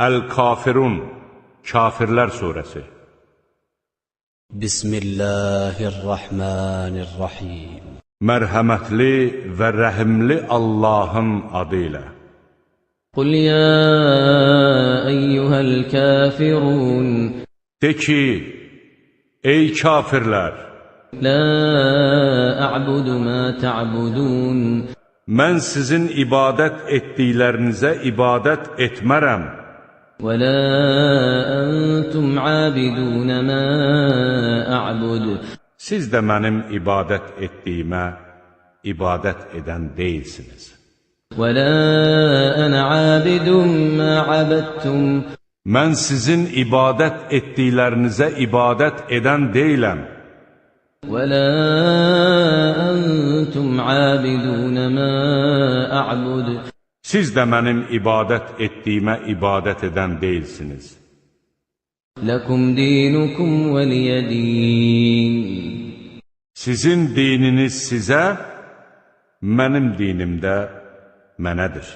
Əl-Kafirun, Kafirlər surəsi. Bismillahirrahmanirrahim. Mərhəmətli və rəhimli Allahın adı ilə. Qul ya eyyuhəl kafirun. De ki, ey kafirlər, La a'budu ma ta'budun. mən sizin ibadət etdiklərinizə ibadət etmərəm. Və la antum abidun ma a'bud. Siz də mənim ibadət etdiyimə ibadət edən deyilsiniz. Və la ana abidun ma abadtum. Mən sizin ibadət etdiklərinizə ibadət edən deyiləm. Və la antum abidun ma a'bud. Siz də mənim ibadət etdiyimə ibadət edən deyilsiniz. Lakum dinukum veliyedin. Sizin dininiz sizə, mənim dinim də mənədir.